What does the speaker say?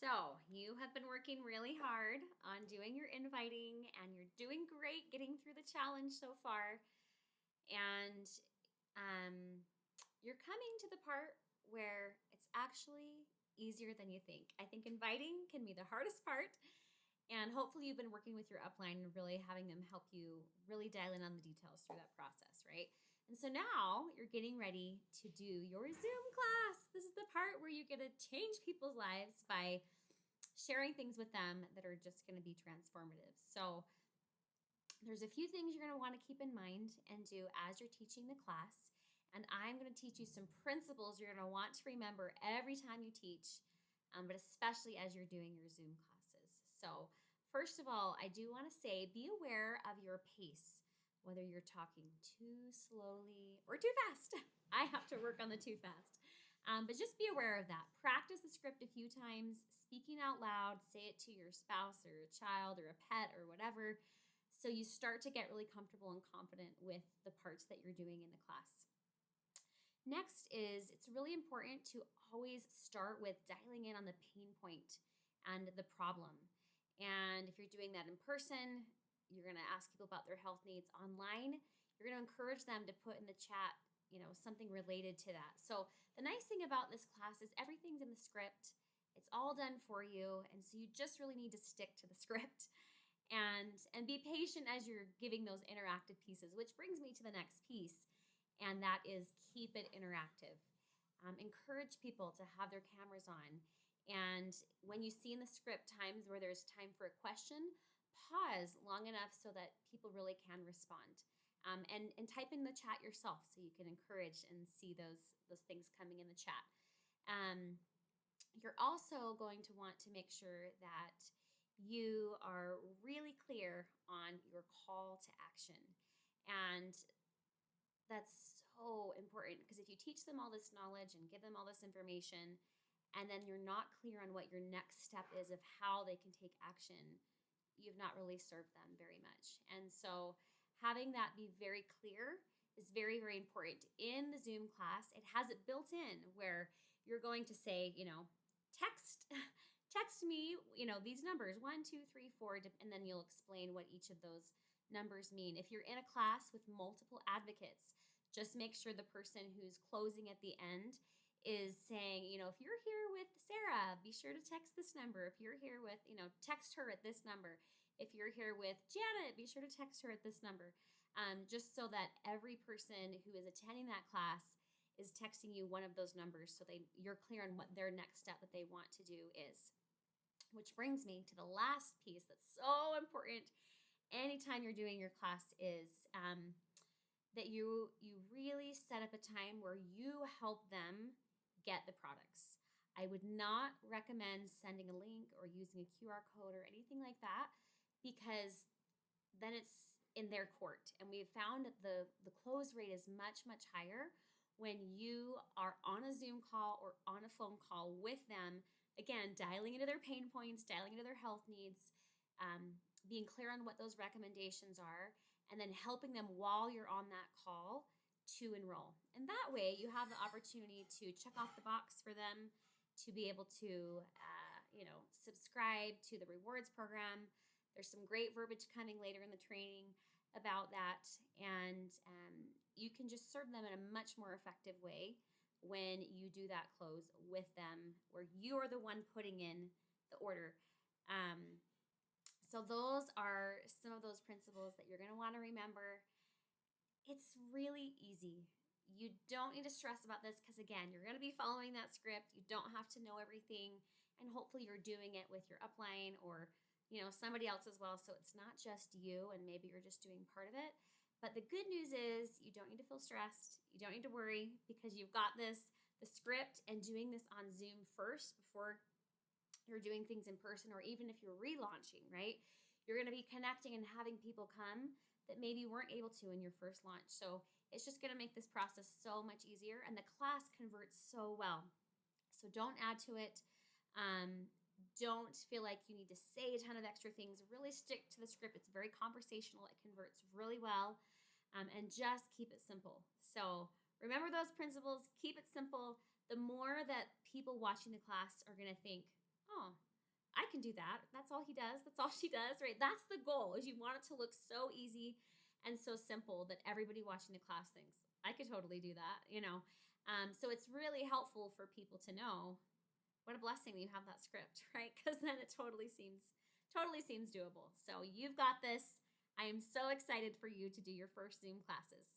So, you have been working really hard on doing your inviting and you're doing great getting through the challenge so far. And um, you're coming to the part where it's actually easier than you think. I think inviting can be the hardest part. And hopefully, you've been working with your upline and really having them help you really dial in on the details through that process, right? And so now you're getting ready to do your Zoom class. This is the part where you get to change people's lives by sharing things with them that are just going to be transformative. So, there's a few things you're going to want to keep in mind and do as you're teaching the class. And I'm going to teach you some principles you're going to want to remember every time you teach, but especially as you're doing your Zoom classes. So, first of all, I do want to say be aware of your pace, whether you're talking too slowly or too fast. I have to work on the too fast. But just be aware of that. Practice the script a few times, speaking out loud, say it to your spouse or a child or a pet or whatever. So you start to get really comfortable and confident with the parts that you're doing in the class. Next is it's really important to always start with dialing in on the pain point and the problem. And if you're doing that in person, you're going to ask people about their health needs. Online, you're going to encourage them to put in the chat, something related to that. So the nice thing about this class is everything's in the script. It's all done for you, and so you just really need to stick to the script and be patient as you're giving those interactive pieces, which brings me to the next piece, and that is keep it interactive. Encourage people to have their cameras on, and when you see in the script times where there's time for a question, pause long enough so that people really can respond. And type in the chat yourself so you can encourage and see those things coming in the chat. um, you're also going to want to make sure that you are really clear on your call to action. And that's so important because if you teach them all this knowledge and give them all this information, and then you're not clear on what your next step is of how they can take action, you've not really served them very much. And so having that be very clear is very, very important. In the Zoom class, it has it built in where you're going to say, text text me, these numbers 1, 2, 3, 4, and then you'll explain what each of those numbers mean. If you're in a class with multiple advocates, just make sure the person who's closing at the end is saying, if you're here with Sarah, be sure to text this number. If you're here with, text her at this number. If you're here with Janet, be sure to text her at this number. Just so that every person who is attending that class is texting you one of those numbers so you're clear on what their next step that they want to do is. Which brings me to the last piece that's so important anytime you're doing your class is that you really set up a time where you help them get the products. I would not recommend sending a link or using a QR code or anything like that because then it's in their court. And we've found that the close rate is much, much higher when you are on a Zoom call or on a phone call with them, again, dialing into their pain points, dialing into their health needs, being clear on what those recommendations are, and then helping them while you're on that call to enroll. And that way you have the opportunity to check off the box for them to be able to, subscribe to the rewards program. There's some great verbiage coming later in the training about that. And you can just serve them in a much more effective way when you do that close with them, where you are the one putting in the order. So those are some of those principles that you're going to want to remember. It's really easy. You don't need to stress about this because, again, you're going to be following that script. You don't have to know everything. And hopefully you're doing it with your upline or, somebody else as well. So it's not just you and maybe you're just doing part of it. But the good news is you don't need to feel stressed. You don't need to worry because you've got the script, and doing this on Zoom first before you're doing things in person, or even if you're relaunching, right? You're going to be connecting and having people come that maybe weren't able to in your first launch. So it's just going to make this process so much easier, and the class converts so well. So don't add to it. Don't feel like you need to say a ton of extra things. Really stick to the script. It's very conversational. It converts really well, and just keep it simple. So remember those principles. Keep it simple. The more that people watching the class are going to think, oh, I can do that. That's all he does. That's all she does, right? That's the goal is you want it to look so easy and so simple that everybody watching the class thinks, I could totally do that. So it's really helpful for people to know what a blessing that you have that script, right? Because then it totally seems doable. So you've got this. I am so excited for you to do your first Zoom classes.